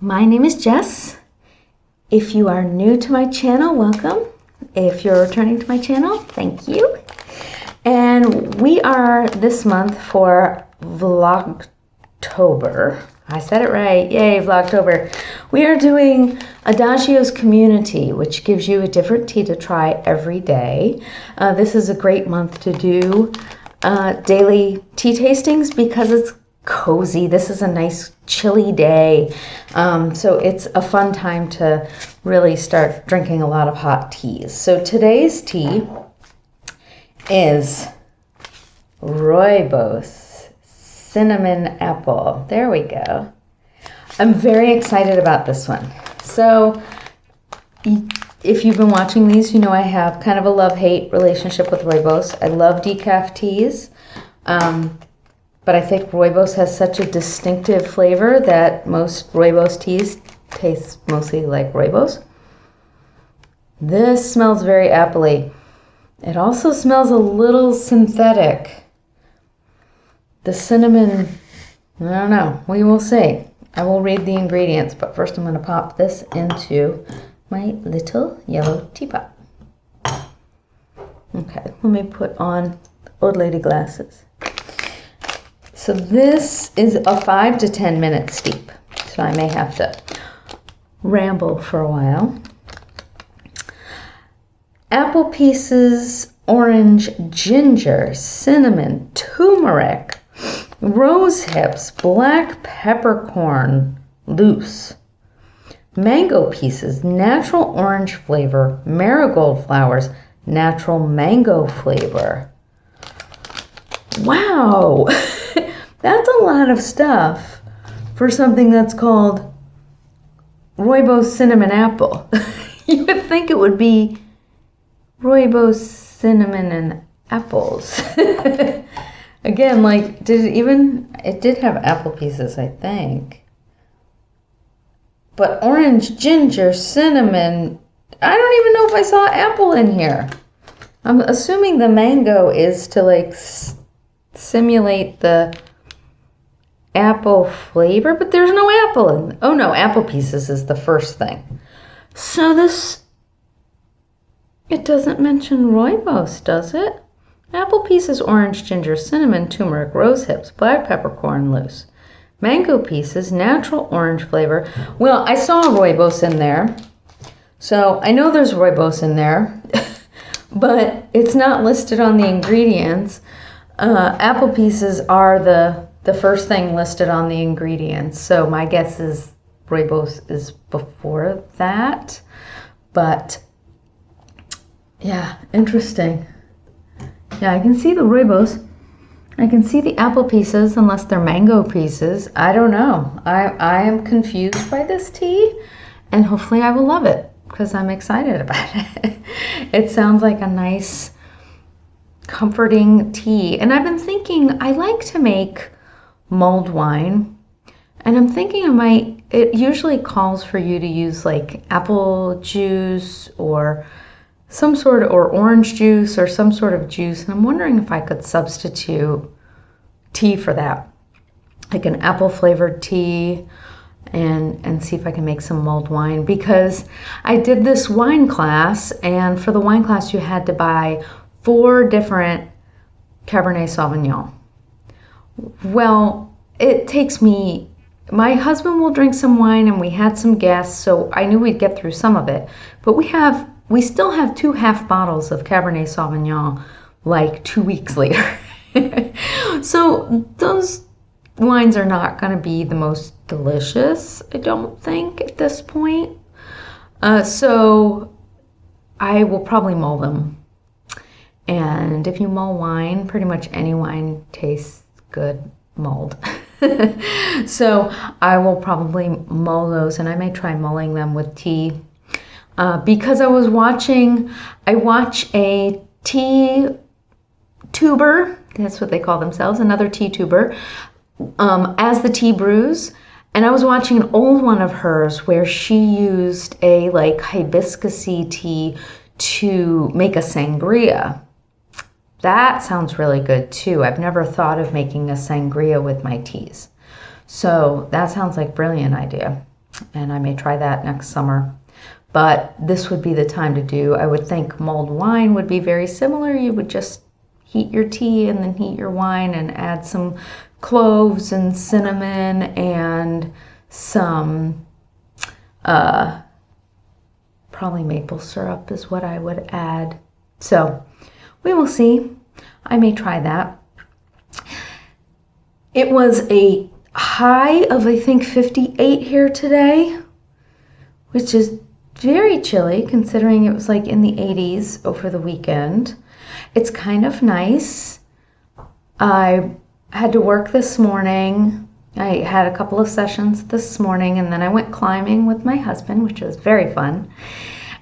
My name is Jess. If you are new to my channel, welcome. If you're returning to my channel, thank you. And we are this month for Vlogtober. I said it right. Yay, Vlogtober. We are doing Adagio's Community, which gives you a different tea to try every day. This is a great month to do daily tea tastings because it's cozy. This is a nice chilly day. So it's a fun time to really start drinking a lot of hot teas. So today's tea is Rooibos Cinnamon Apple. There we go. I'm very excited about this one. So if you've been watching these, you know I have kind of a love-hate relationship with Rooibos. I love decaf teas. But I think Rooibos has such a distinctive flavor that most Rooibos teas taste mostly like Rooibos. This smells very appley. It also smells a little synthetic. The cinnamon, I don't know, we will see. I will read the ingredients, but first I'm going to pop this into my little yellow teapot. Okay, let me put on old lady glasses. So this is a 5 to 10 minute steep, so I may have to ramble for a while. Apple pieces, orange, ginger, cinnamon, turmeric, rose hips, black peppercorn loose, mango pieces, natural orange flavor, marigold flowers, natural mango flavor. Wow! That's a lot of stuff for something that's called Rooibos Cinnamon Apple. You would think it would be Rooibos Cinnamon and Apples. Again, like, it did have apple pieces, I think. But orange, ginger, cinnamon, I don't even know if I saw apple in here. I'm assuming the mango is to like simulate the apple flavor, but there's no apple in. Oh no, apple pieces is the first thing. So it doesn't mention Rooibos, does it? Apple pieces, orange, ginger, cinnamon, turmeric, rose hips, black peppercorn loose, mango pieces, natural orange flavor. Well, I saw Rooibos in there, so I know there's Rooibos in there, but it's not listed on the ingredients. Apple pieces are the first thing listed on the ingredients, so my guess is Rooibos is before that. But yeah, interesting. Yeah, I can see the Rooibos. I can see the apple pieces, unless they're mango pieces. I don't know. I am confused by this tea, and hopefully I will love it because I'm excited about it. It sounds like a nice, comforting tea. And I've been thinking, I like to make mulled wine, and I'm thinking it usually calls for you to use like apple juice or orange juice or some sort of juice, and I'm wondering if I could substitute tea for that, like an apple flavored tea, and see if I can make some mulled wine, because I did this wine class, and for the wine class you had to buy 4 different Cabernet Sauvignon. Well, it takes me, my husband will drink some wine, and we had some guests, so I knew we'd get through some of it, but we still have 2 half bottles of Cabernet Sauvignon like 2 weeks later. So those wines are not going to be the most delicious, I don't think, at this point. So I will probably mull them. And if you mull wine, pretty much any wine tastes good mulled. So I will probably mull those, and I may try mulling them with tea. Because I watch a tea tuber, that's what they call themselves, another tea tuber, as the tea brews. And I was watching an old one of hers where she used a like hibiscus-y tea to make a sangria. That sounds really good too. I've never thought of making a sangria with my teas. So that sounds like a brilliant idea. and I may try that next summer. But this would be the time to do. I would think mulled wine would be very similar. You would just heat your tea and then heat your wine and add some cloves and cinnamon and some probably maple syrup is what I would add. So we will see. I may try that. It was a high of, I think, 58 here today, which is very chilly considering it was like in the 80s over the weekend. It's kind of nice. I had to work this morning. I had a couple of sessions this morning, and then I went climbing with my husband, which was very fun.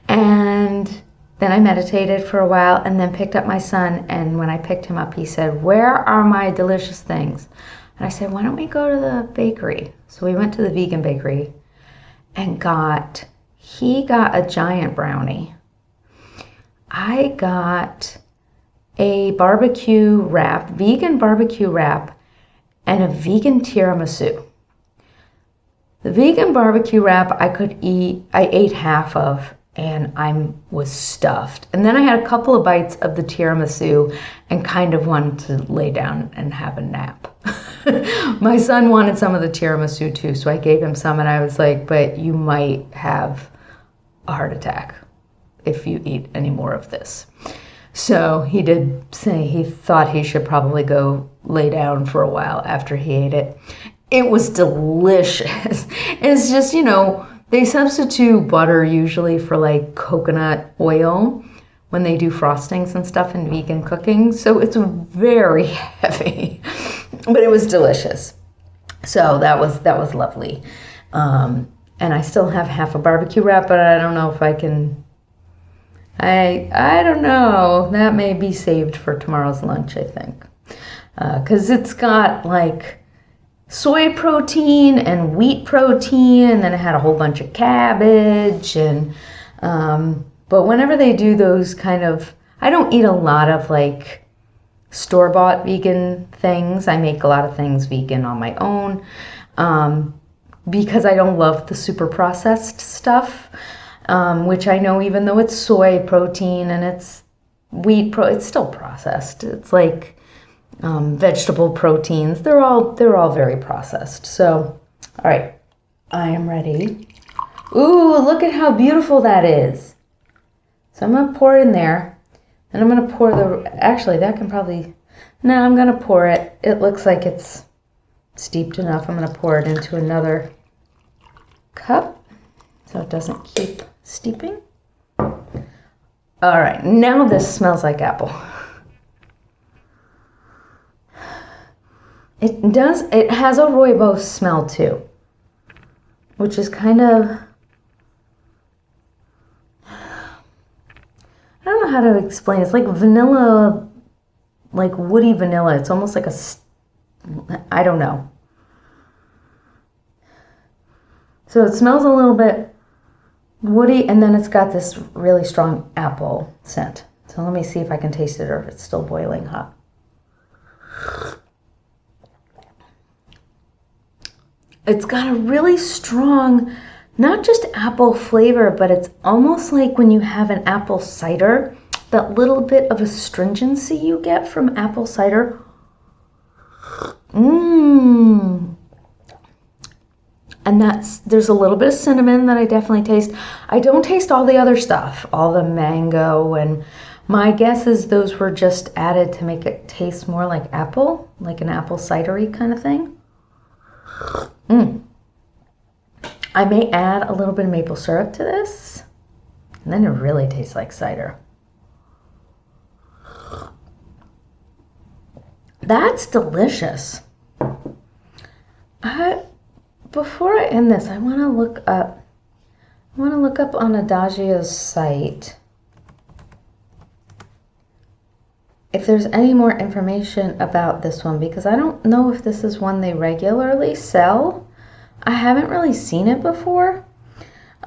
And then I meditated for a while and then picked up my son. And when I picked him up, he said, "Where are my delicious things?" And I said, "Why don't we go to the bakery?" So we went to the vegan bakery and he got a giant brownie. I got a barbecue wrap, vegan barbecue wrap, and a vegan tiramisu. The vegan barbecue wrap I ate half of, and I was stuffed. And then I had a couple of bites of the tiramisu and kind of wanted to lay down and have a nap. My son wanted some of the tiramisu too, so I gave him some, and I was like, "But you might have a heart attack if you eat any more of this." So he did say he thought he should probably go lay down for a while after he ate it. It was delicious. It's just, they substitute butter usually for like coconut oil when they do frostings and stuff in vegan cooking. So it's very heavy, but it was delicious. So that was lovely. And I still have half a barbecue wrap, but I don't know if I can. I don't know. That may be saved for tomorrow's lunch, I think. Because it's got like soy protein and wheat protein, and then it had a whole bunch of cabbage. And but whenever they do those kind of, I don't eat a lot of like store-bought vegan things. I make a lot of things vegan on my own. Because I don't love the super processed stuff, which I know even though it's soy protein and it's it's still processed. It's like vegetable proteins. They're all very processed. So, all right, I am ready. Ooh, look at how beautiful that is. So I'm gonna pour it in there, and I'm gonna pour actually that can probably, no, I'm gonna pour it. It looks like it's steeped enough. I'm gonna pour it into another cup so it doesn't keep steeping. All right, now this smells like apple. It has a Rooibos smell too, which is kind of, I don't know how to explain. It's like vanilla, like woody vanilla. It's almost like I don't know. So it smells a little bit woody, and then it's got this really strong apple scent. So let me see if I can taste it or if it's still boiling hot. It's got a really strong, not just apple flavor, but it's almost like when you have an apple cider, that little bit of astringency you get from apple cider. And there's a little bit of cinnamon that I definitely taste. I don't taste all the other stuff, all the mango, and my guess is those were just added to make it taste more like apple, like an apple cidery kind of thing. I may add a little bit of maple syrup to this, and then it really tastes like cider. That's delicious. Before I end this, I want to look up on Adagio's site if there's any more information about this one, because I don't know if this is one they regularly sell. I haven't really seen it before.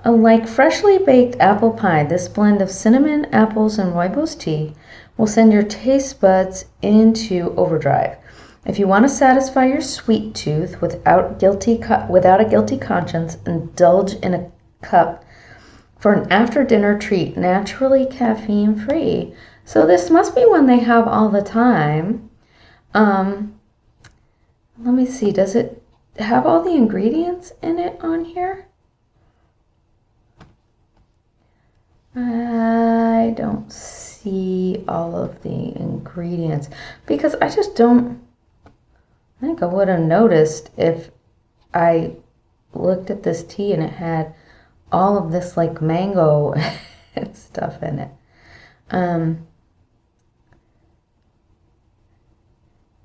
Like freshly baked apple pie, this blend of cinnamon, apples, and Rooibos tea will send your taste buds into overdrive. If you want to satisfy your sweet tooth without a guilty conscience, indulge in a cup for an after-dinner treat, naturally caffeine-free. So this must be one they have all the time. Let me see, does it have all the ingredients in it on here? I don't see all of the ingredients because I just don't. I think I would have noticed if I looked at this tea and it had all of this like mango and stuff in it.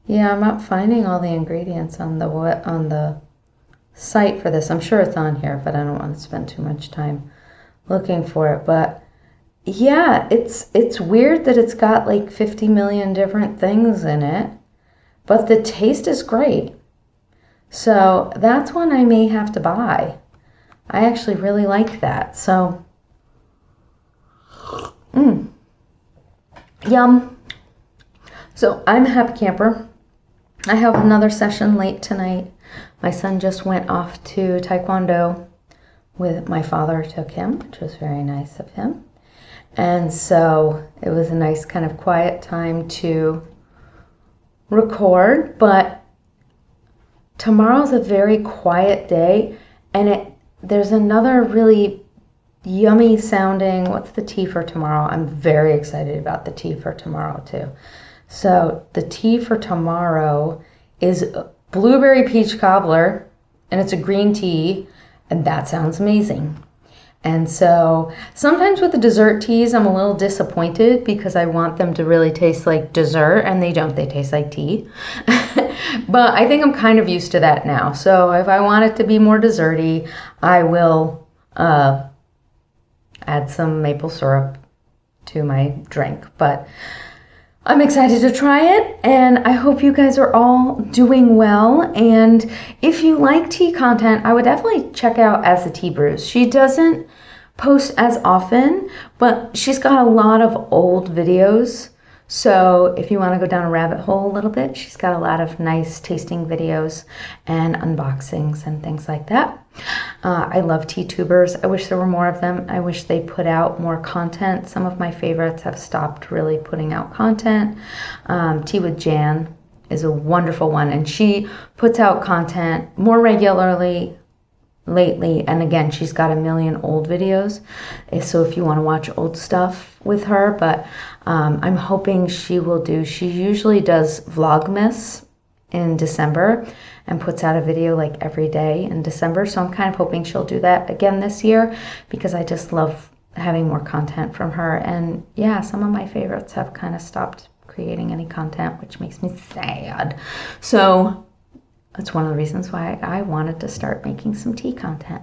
Yeah, I'm not finding all the ingredients on the site for this. I'm sure it's on here, but I don't want to spend too much time looking for it. But yeah, it's weird that it's got like 50 million different things in it, but the taste is great. So that's one I may have to buy. I actually really like that. So, yum. So I'm a happy camper. I have another session late tonight. My son just went off to Taekwondo with my father, took him, which was very nice of him. And so it was a nice kind of quiet time to record, but tomorrow's a very quiet day, and there's another really yummy sounding, what's the tea for tomorrow? I'm very excited about the tea for tomorrow too. So the tea for tomorrow is blueberry peach cobbler, and it's a green tea, and that sounds amazing. And so sometimes with the dessert teas, I'm a little disappointed because I want them to really taste like dessert, and they don't. They taste like tea. But I think I'm kind of used to that now. So if I want it to be more desserty, I will add some maple syrup to my drink. But I'm excited to try it, and I hope you guys are all doing well. And if you like tea content, I would definitely check out As the Tea Brews. She doesn't post as often, but she's got a lot of old videos. So if you want to go down a rabbit hole a little bit, she's got a lot of nice tasting videos and unboxings and things like that. I love tea tubers. I wish there were more of them. I wish they put out more content. Some of my favorites have stopped really putting out content. Tea with Jan is a wonderful one, and she puts out content more regularly lately, and again, she's got a million old videos, so if you want to watch old stuff with her. But I'm hoping she usually does Vlogmas in December and puts out a video like every day in December, so I'm kind of hoping she'll do that again this year because I just love having more content from her. And yeah, some of my favorites have kind of stopped creating any content, which makes me sad. So that's one of the reasons why I wanted to start making some tea content.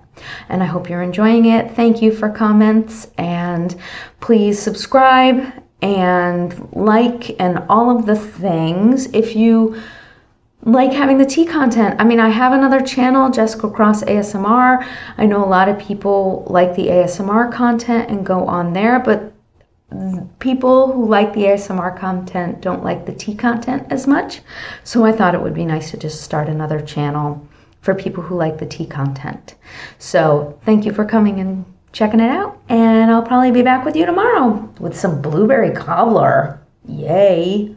And I hope you're enjoying it. Thank you for comments, and please subscribe and like and all of the things. If you like having the tea content, I mean, I have another channel, Jessica Cross ASMR. I know a lot of people like the ASMR content and go on there, but people who like the ASMR content don't like the tea content as much. So I thought it would be nice to just start another channel for people who like the tea content. So thank you for coming and checking it out. And I'll probably be back with you tomorrow with some blueberry cobbler. Yay.